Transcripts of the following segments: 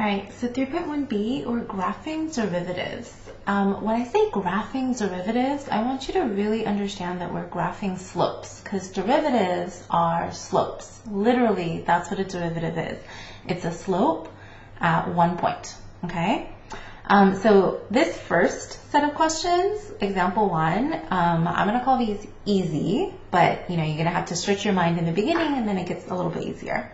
All right, so 3.1b, or graphing derivatives. When I say graphing derivatives, I want you to really understand that we're graphing slopes, because derivatives are slopes. Literally, that's what a derivative is. It's a slope at one point, okay? So this first set of questions, example 1, I'm going to call these easy, but you're going to have to stretch your mind in the beginning, and then it gets a little bit easier.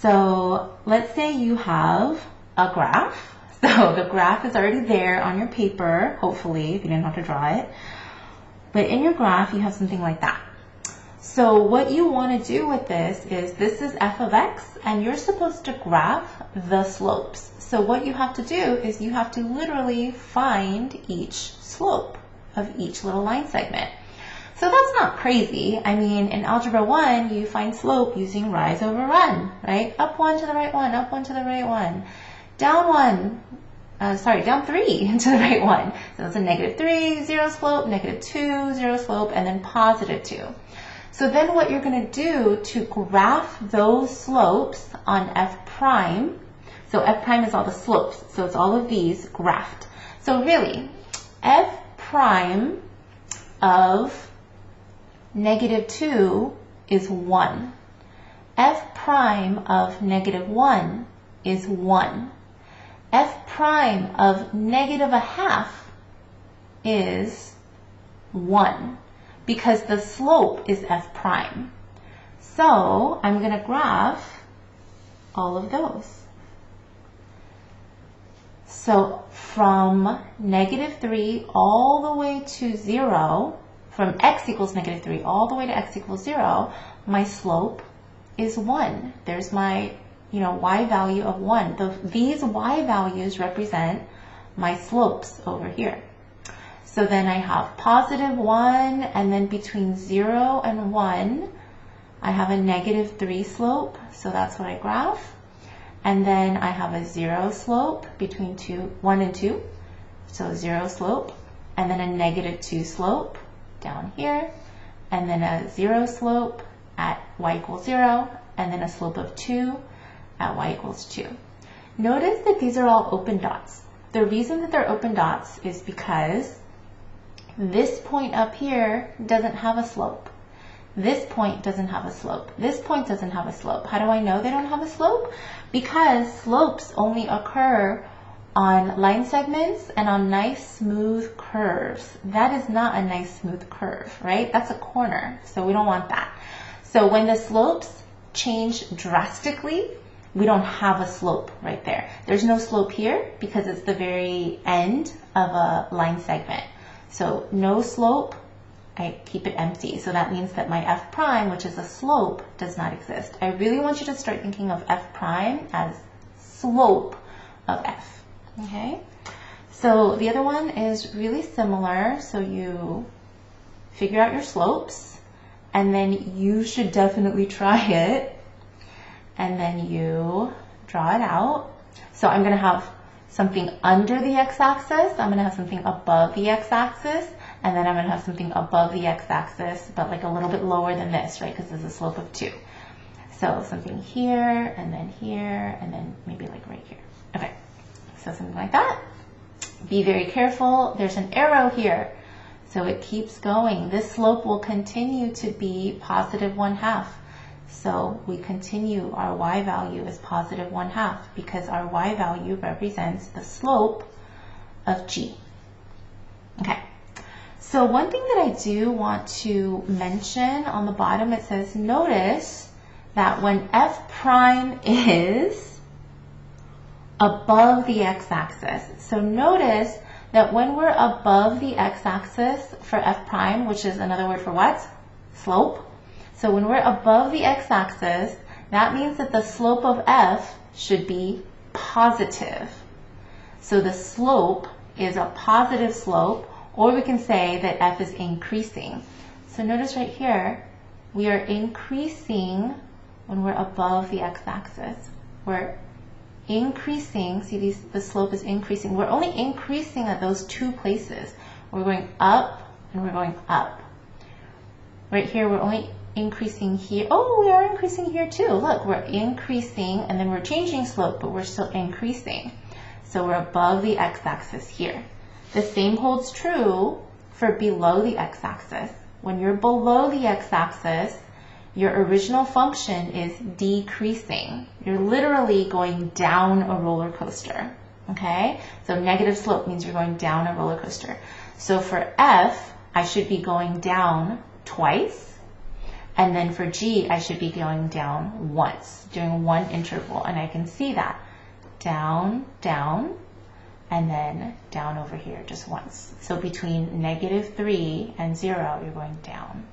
So let's say you have a graph. So the graph is already there on your paper, hopefully, if you didn't have to draw it. But in your graph, you have something like that. So what you want to do with this is f of x, and you're supposed to graph the slopes. So what you have to do is you have to literally find each slope of each little line segment. So that's not crazy. I mean, in Algebra 1, you find slope using rise over run, right? Up 1 to the right 1, up 1 to the right 1. Down 3 to the right 1. So that's a -3, 0 slope, -2, 0 slope, and then +2. So then what you're going to do to graph those slopes on f prime, so f prime is all the slopes, so it's all of these graphed. So really, f prime of -2 is 1. F prime of -1 is 1. F prime of -1/2 is 1, because the slope is f prime. So I'm going to graph all of those. So from -3 all the way to 0, from x equals -3 all the way to x equals 0, my slope is 1. There's my y value of 1. These y values represent my slopes over here. So then I have +1, and then between 0 and 1, I have a -3 slope, so that's what I graph. And then I have a 0 slope between 1 and 2, so 0 slope, and then a -2 slope down here, and then a 0 slope at y equals 0, and then a slope of 2 at y equals 2. Notice that these are all open dots. The reason that they're open dots is because this point up here doesn't have a slope. This point doesn't have a slope. This point doesn't have a slope. How do I know they don't have a slope? Because slopes only occur on line segments and on nice smooth curves. That is not a nice smooth curve, right? That's a corner, so we don't want that. So when the slopes change drastically, we don't have a slope right there. There's no slope here because it's the very end of a line segment. So no slope, I keep it empty. So that means that my f prime, which is a slope, does not exist. I really want you to start thinking of f prime as slope of f. Okay, so the other one is really similar. So you figure out your slopes, and then you should definitely try it, and then you draw it out. So I'm going to have something under the x-axis, I'm going to have something above the x-axis, and then I'm going to have something above the x-axis, but like a little bit lower than this, right, because there's a slope of 2. So something here, and then maybe like right here. Okay. So something like that. Be very careful. There's an arrow here. So it keeps going. This slope will continue to be +1/2. So we continue. Our y value is +1/2 because our y value represents the slope of g. Okay. So one thing that I do want to mention on the bottom, it says, notice that when f prime is above the x-axis. So notice that when we're above the x-axis for f prime, which is another word for what? Slope. So when we're above the x-axis, that means that the slope of f should be positive. So the slope is a positive slope, or we can say that f is increasing. So notice right here, we are increasing when we're above the x-axis. We're increasing, see the slope is increasing. We're only increasing at those 2 places. We're going up and we're going up. Right here we're only increasing here. Oh, we are increasing here too. Look, we're increasing and then we're changing slope, but we're still increasing. So we're above the x-axis here. The same holds true for below the x-axis. When you're below the x-axis, your original function is decreasing. You're literally going down a roller coaster, okay? So negative slope means you're going down a roller coaster. So for f, I should be going down twice, and then for g, I should be going down once, doing one interval, and I can see that. Down, down, and then down over here just once. So between -3 and 0, you're going down.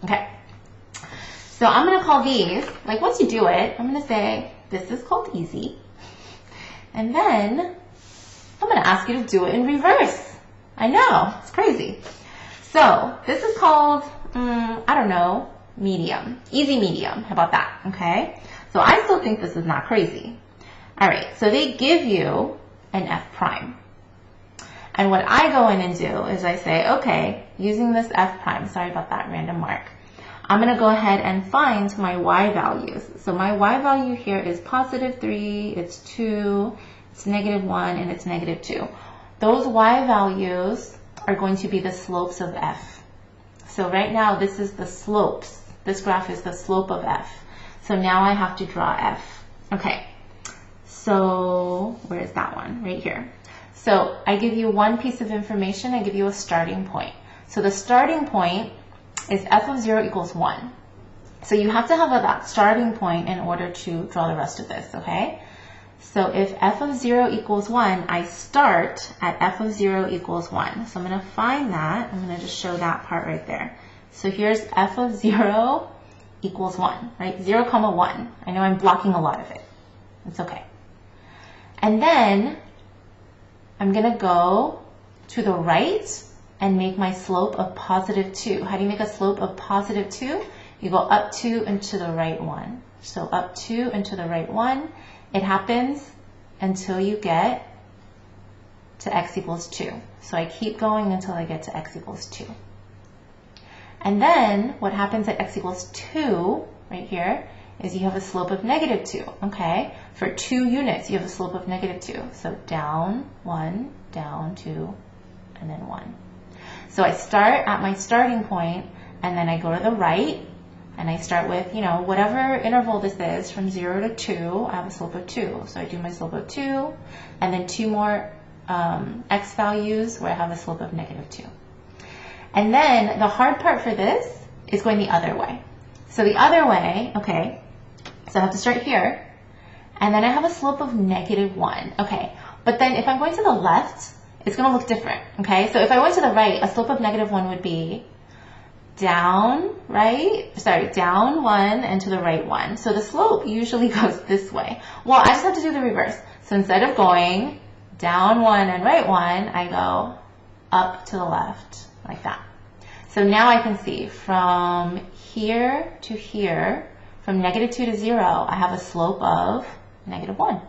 Okay. So I'm going to call these, like once you do it, I'm going to say, this is called easy. And then I'm going to ask you to do it in reverse. I know, it's crazy. So this is called, I don't know, medium. Easy medium. How about that? Okay. So I still think this is not crazy. All right. So they give you an f prime. And what I go in and do is I say, okay, using this f prime, sorry about that random mark, I'm going to go ahead and find my y values. So my y value here is +3, it's 2, it's -1, and it's -2. Those y values are going to be the slopes of f. So right now this is the slopes. This graph is the slope of f. So now I have to draw f. Okay, so where is that one? Right here. So I give you one piece of information, I give you a starting point. So the starting point is f of 0 equals 1. So you have to have that starting point in order to draw the rest of this, okay? So if f of 0 equals 1, I start at f of 0 equals 1. So I'm going to find that. I'm going to just show that part right there. So here's f of 0 equals 1, right? 0, 1. I know I'm blocking a lot of it. It's okay. And then I'm going to go to the right and make my slope of +2. How do you make a slope of +2? You go up 2 and to the right 1. So up 2 and to the right 1. It happens until you get to x equals 2. So I keep going until I get to x equals 2. And then what happens at x equals 2, right here, is you have a slope of -2, okay? For 2 units, you have a slope of -2. So down 1, down 2, and then 1. So I start at my starting point, and then I go to the right, and I start with, you know, whatever interval this is, from 0 to 2, I have a slope of 2. So I do my slope of 2, and then 2 more x values where I have a slope of -2. And then the hard part for this is going the other way. So the other way, okay, so I have to start here, and then I have a slope of -1. Okay, but then if I'm going to the left, it's going to look different, okay? So if I went to the right, a slope of -1 would be down, down 1 and to the right 1. So the slope usually goes this way. Well, I just have to do the reverse. So instead of going down 1 and right 1, I go up to the left, like that. So now I can see from here to here, from -2 to 0, I have a slope of -1.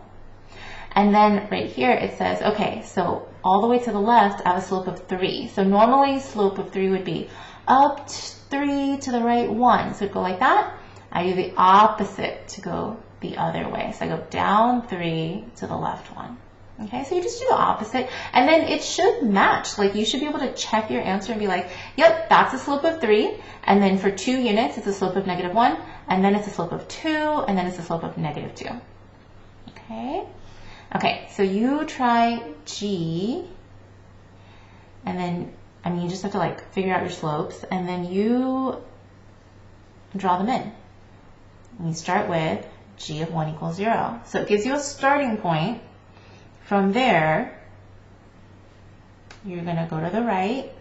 And then right here it says, okay, so all the way to the left, I have a slope of 3. So normally slope of 3 would be up 3 to the right 1. So it'd go like that. I do the opposite to go the other way. So I go down 3 to the left 1. Okay, so you just do the opposite, and then it should match. Like, you should be able to check your answer and be like, yep, that's a slope of 3, and then for 2 units, it's a slope of -1, and then it's a slope of 2, and then it's a slope of -2. Okay? Okay, so you try G, and then, I mean, you just have to, like, figure out your slopes, and then you draw them in. And you start with G of 1 equals 0. So it gives you a starting point. From there, you're going to go to the right,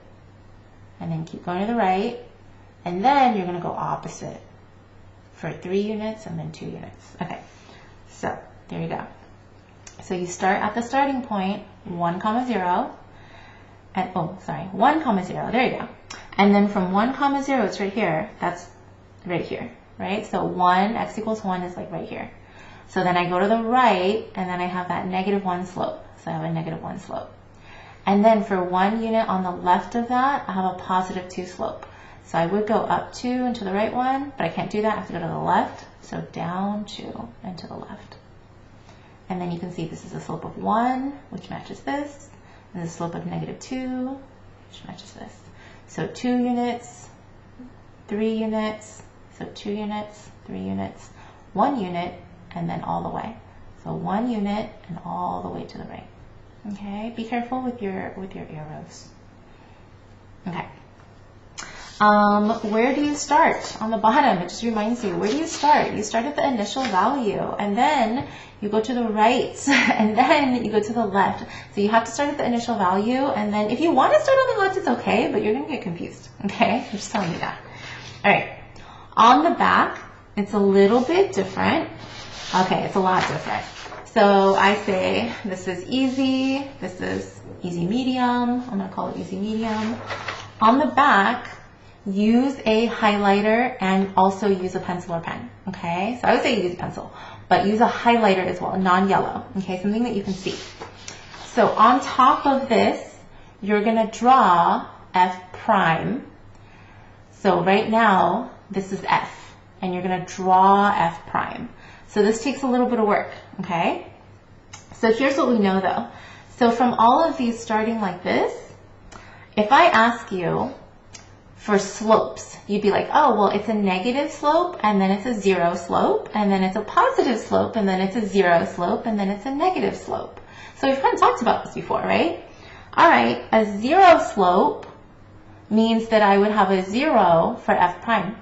and then keep going to the right, and then you're going to go opposite for 3 units and then 2 units. Okay, so there you go. So you start at the starting point, 1, 0, and 1, 0, there you go. And then from 1, 0, it's right here, that's right here, right? So 1, x equals 1 is like right here. So then I go to the right, and then I have that -1 slope. So I have a -1 slope. And then for 1 unit on the left of that, I have a +2 slope. So I would go up 2 and to the right 1, but I can't do that. I have to go to the left. So down 2 and to the left. And then you can see this is a slope of 1, which matches this. And the slope of negative 2, which matches this. So 2 units, 3 units, so 2 units, 3 units, 1 unit, and then all the way. So 1 unit and all the way to the right. Okay, be careful with your arrows. Okay. Where do you start? On the bottom, it just reminds you, where do you start? You start at the initial value, and then you go to the right, and then you go to the left. So you have to start at the initial value, and then if you want to start on the left, it's okay, but you're going to get confused, okay? I'm just telling you that. All right. On the back, it's a little bit different. Okay, it's a lot different. So I say this is easy, this is easy medium. I'm going to call it easy medium. On the back, use a highlighter and also use a pencil or pen, okay? So I would say use a pencil, but use a highlighter as well, non-yellow, okay? Something that you can see. So on top of this, you're gonna draw F prime. So right now, this is F, and you're gonna draw F prime. So this takes a little bit of work, okay? So here's what we know though. So from all of these starting like this, if I ask you for slopes, you'd be like, oh, well, it's a negative slope, and then it's a 0 slope, and then it's a positive slope, and then it's a 0 slope, and then it's a negative slope. So we've kind of talked about this before, right? All right, a 0 slope means that I would have a 0 for F prime.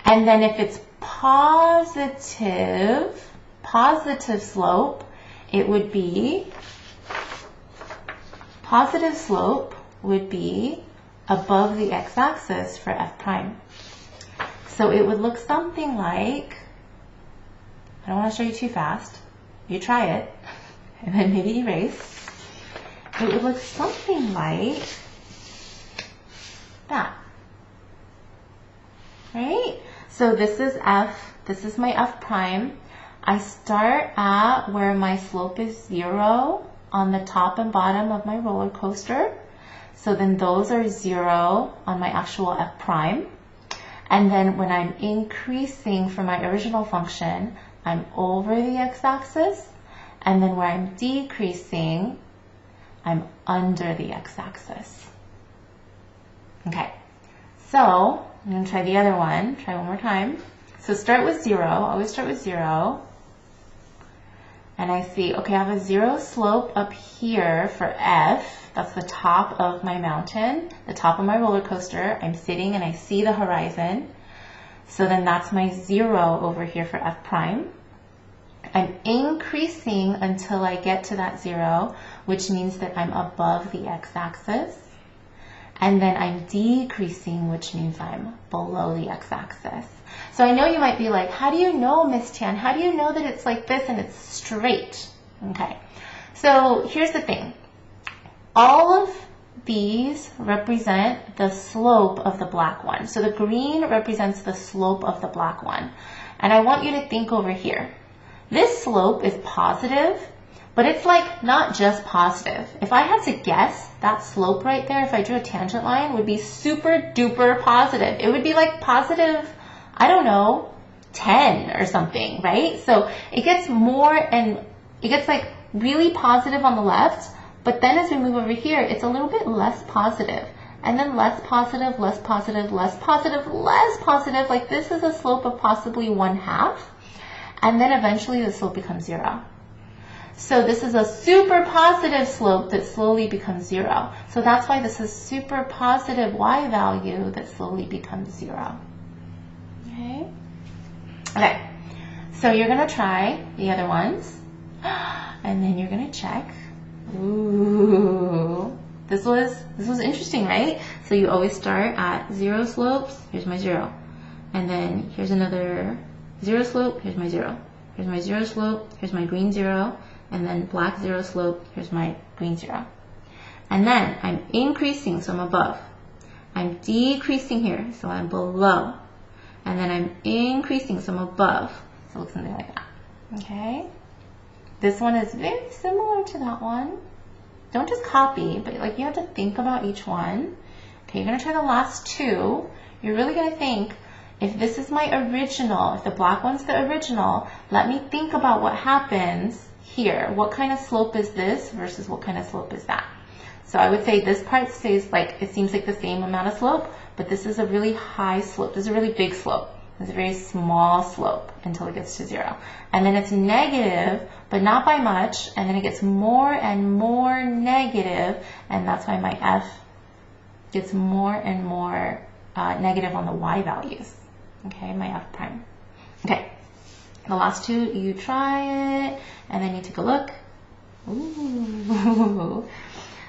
And then if it's positive slope, it would be, positive slope would be above the x-axis for F prime. So it would look something like, I don't want to show you too fast, you try it, and then maybe erase. It would look something like that, right? So this is F, this is my F prime. I start at where my slope is 0 on the top and bottom of my roller coaster. So then those are 0 on my actual F prime. And then when I'm increasing for my original function, I'm over the x-axis. And then where I'm decreasing, I'm under the x-axis. Okay, so I'm going to try the other one. Try one more time. So start with 0. Always start with 0. And I see, okay, I have a 0 slope up here for F. That's the top of my mountain, the top of my roller coaster. I'm sitting and I see the horizon. So then that's my 0 over here for F prime. I'm increasing until I get to that 0, which means that I'm above the x-axis. And then I'm decreasing, which means I'm below the x-axis. So I know you might be like, how do you know, Miss Tian? How do you know that it's like this and it's straight? Okay, so here's the thing. All of these represent the slope of the black one. So the green represents the slope of the black one. And I want you to think over here. This slope is positive, but it's like not just positive. If I had to guess, that slope right there, if I drew a tangent line, would be super duper positive. It would be like positive, I don't know, 10 or something, right? So it gets more and it gets like really positive on the left, but then as we move over here, it's a little bit less positive. And then less positive, less positive, less positive, less positive. Like this is a slope of possibly 1/2. And then eventually the slope becomes 0. So this is a super positive slope that slowly becomes 0. So that's why this is super positive y value that slowly becomes 0. Okay? Okay. So you're going to try the other ones. And then you're going to check. Ooh. This was interesting, right? So you always start at 0 slopes. Here's my 0. And then here's another 0 slope. Here's my 0. Here's my 0 slope. Here's my green 0. And then black 0 slope. Here's my green 0. And then I'm increasing, so I'm above. I'm decreasing here, so I'm below. And then I'm increasing, so I'm above. So it looks something like that. Okay? This one is very similar to that one. Don't just copy, but like you have to think about each one. Okay. Okay, you're going to try the last two. You're really going to think, if this is my original, if the black one's the original, let me think about what happens here. What kind of slope is this versus what kind of slope is that? So I would say this part stays like, it seems like the same amount of slope, but this is a really high slope. This is a really big slope. It's a very small slope until it gets to 0. And then it's negative, but not by much, and then it gets more and more negative, and that's why my f gets more and more negative on the y values. Okay, my f prime. Okay, the last two, you try it, and then you take a look. Ooh.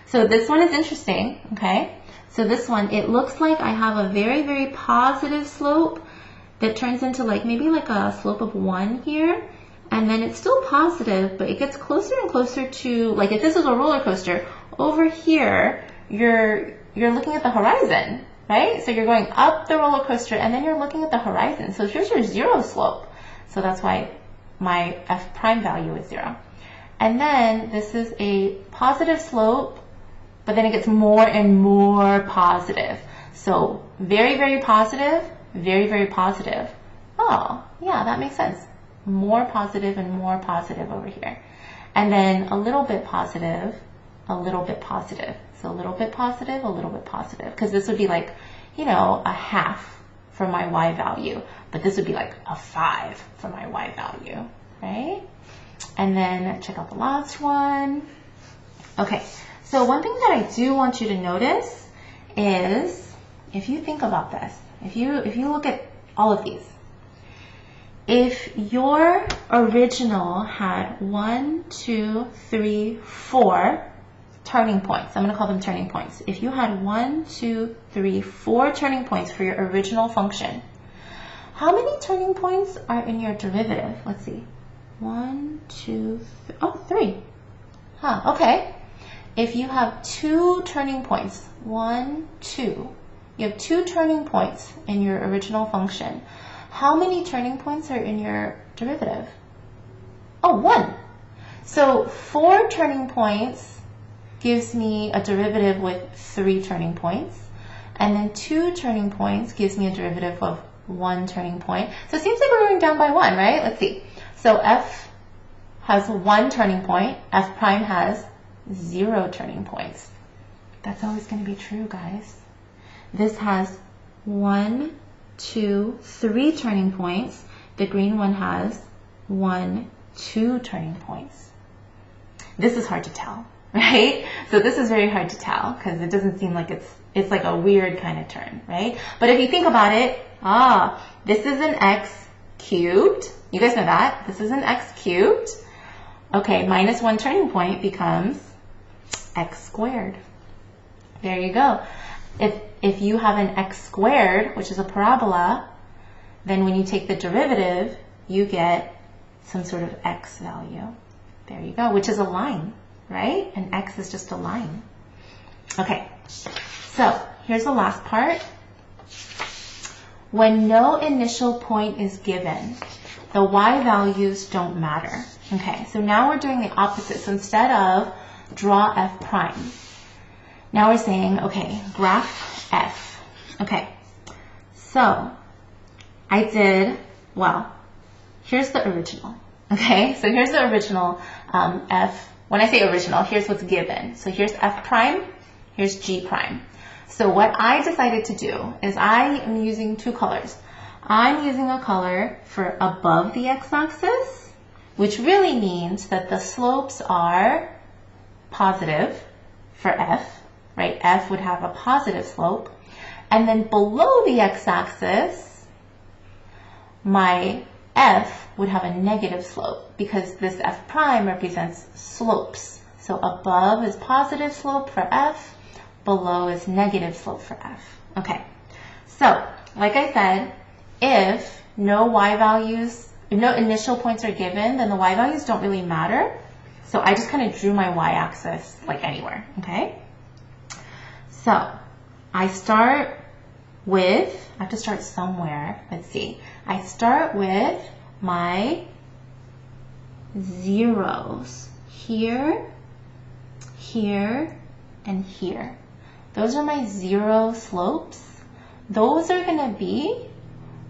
So this one is interesting, okay? So this one, it looks like I have a very, very positive slope that turns into like maybe like a slope of 1 here, and then it's still positive, but it gets closer and closer to, like if this is a roller coaster, over here, you're looking at the horizon, right? So you're going up the roller coaster and then you're looking at the horizon. So here's your 0 slope. So that's why my f prime value is 0. And then this is a positive slope, but then it gets more and more positive. So very, very positive, very, very positive. Oh, yeah, that makes sense. More positive and more positive over here. And then a little bit positive, a little bit positive. So a little bit positive, a little bit positive. Because this would be like, you know, a half for my y value. But this would be like a 5 for my y value, right? And then check out the last one. Okay, so one thing that I do want you to notice is, if you think about this, if you look at all of these, if your original had 1, 2, 3, 4 turning points, I'm going to call them turning points. If you had 1, 2, 3, 4 turning points for your original function, how many turning points are in your derivative? Let's see. 1, 2, 3. Oh, 3. Huh, okay. If you have 2 turning points, 1, 2, you have 2 turning points in your original function. How many turning points are in your derivative? Oh, 1. So 4 turning points gives me a derivative with 3 turning points. And then 2 turning points gives me a derivative of 1 turning point. So it seems like we're going down by 1, right? Let's see. So f has 1 turning point. F prime has 0 turning points. That's always going to be true, guys. This has 1, 2, 3 turning points. The green one has 1, 2 turning points. This is hard to tell, right? So this is very hard to tell because it doesn't seem like it's like a weird kind of turn, right? But if you think about it, this is an x cubed. You guys know that. This is an x cubed. Okay, minus 1 turning point becomes x squared. There you go. If you have an x squared, which is a parabola, then when you take the derivative, you get some sort of x value. There you go, which is a line, right? And x is just a line. Okay, so here's the last part. When no initial point is given, the y values don't matter. Okay, so now we're doing the opposite. So instead of draw f prime, now we're saying, okay, graph f. Okay, so I did, well, here's the original. Okay, so here's the original f. When I say original, here's what's given. So here's f prime, here's g prime. So what I decided to do is I am using 2 colors. I'm using a color for above the x-axis, which really means that the slopes are positive for f, right? F would have a positive slope. And then below the x-axis, my f would have a negative slope because this f prime represents slopes. So above is positive slope for f, below is negative slope for f. Okay, so like I said, if no y values, if no initial points are given, then the y values don't really matter. So I just kind of drew my y-axis like anywhere, okay? So I start with, I have to start somewhere, let's see. I start with my zeros here, here, and here. those are my zero slopes. Those are going to be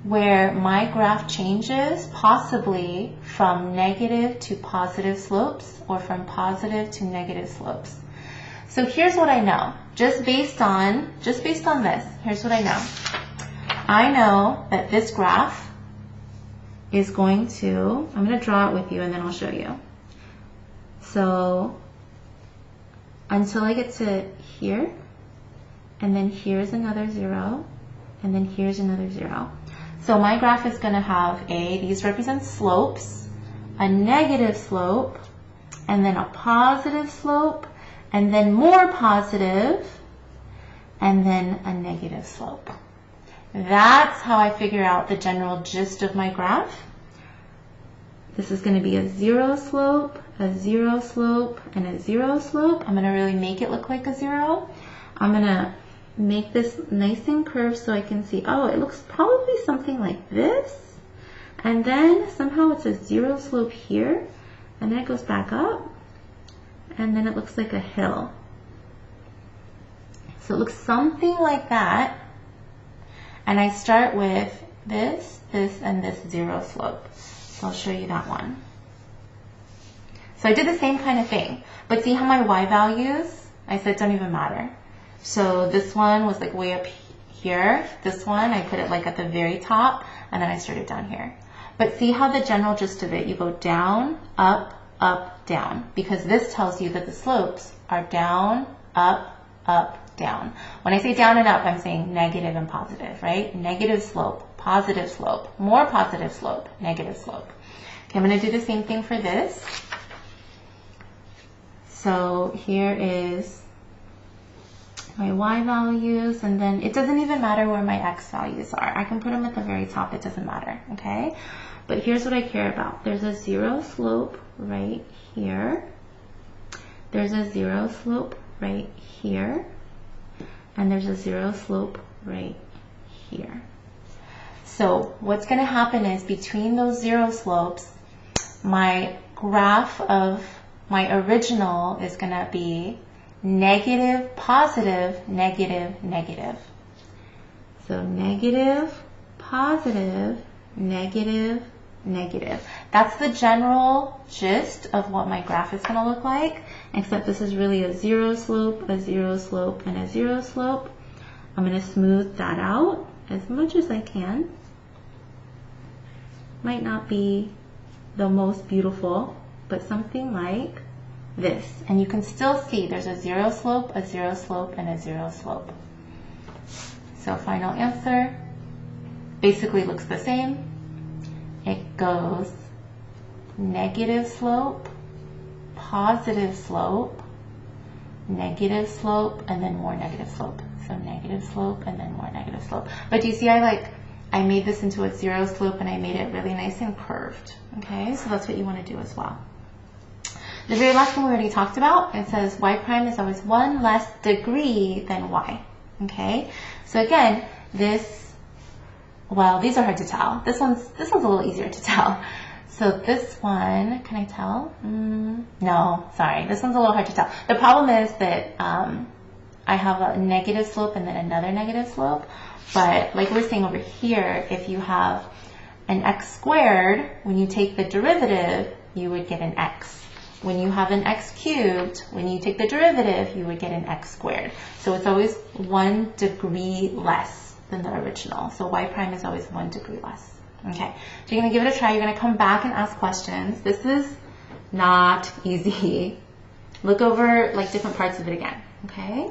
where my graph changes possibly from negative to positive slopes or from positive to negative slopes. So here's what I know. Just based on this, here's what I know. I know that this graph is going to, I'm going to draw it with you and then I'll show you. So until I get to here, and then here's another 0, and then here's another 0. So my graph is going to have these represent slopes, a negative slope, and then a positive slope, and then more positive, and then a negative slope. That's how I figure out the general gist of my graph. This is going to be a 0 slope, a 0 slope, and a 0 slope. I'm going to really make it look like a 0. I'm going to make this nice and curved so I can see, oh, it looks probably something like this. And then somehow it's a 0 slope here, and then it goes back up, and then it looks like a hill. So it looks something like that. And I start with this, and this 0 slope. So I'll show you that one. So I did the same kind of thing, but see how my y values, I said don't even matter. So this one was like way up here. This one, I put it like at the very top, and then I started down here. But see how the general gist of it, you go down, up, down, because this tells you that the slopes are down, up, down. When I say down and up, I'm saying negative and positive, right? Negative slope, positive slope, more positive slope, negative slope. Okay, I'm going to do the same thing for this. So here is my y values, and then it doesn't even matter where my x values are. I can put them at the very top, it doesn't matter, okay? But here's what I care about. There's a 0 slope right here. There's a 0 slope right here. And there's a 0 slope right here. So what's going to happen is between those 0 slopes, my graph of my original is going to be negative, positive, negative, negative. So negative, positive, negative, negative. That's the general gist of what my graph is going to look like, except this is really a 0 slope, a 0 slope, and a 0 slope. I'm going to smooth that out as much as I can. Might not be the most beautiful, but something like this. And you can still see there's a 0 slope, a 0 slope, and a 0 slope. So final answer basically looks the same. It goes negative slope, positive slope, negative slope, and then more negative slope. So negative slope and then more negative slope. But do you see I made this into a 0 slope and I made it really nice and curved. Okay, so that's what you want to do as well. The very last one we already talked about, it says y prime is always 1 less degree than y. Okay, so again, well, these are hard to tell. This one's a little easier to tell. So this one, can I tell? No, sorry. This one's a little hard to tell. The problem is that I have a negative slope and then another negative slope. But like we were saying over here, if you have an x squared, when you take the derivative, you would get an x. When you have an x cubed, when you take the derivative, you would get an x squared. So it's always 1 degree less than the original. So y prime is always 1 degree less. Okay, so you're going to give it a try. You're going to come back and ask questions. This is not easy. Look over like different parts of it again. Okay.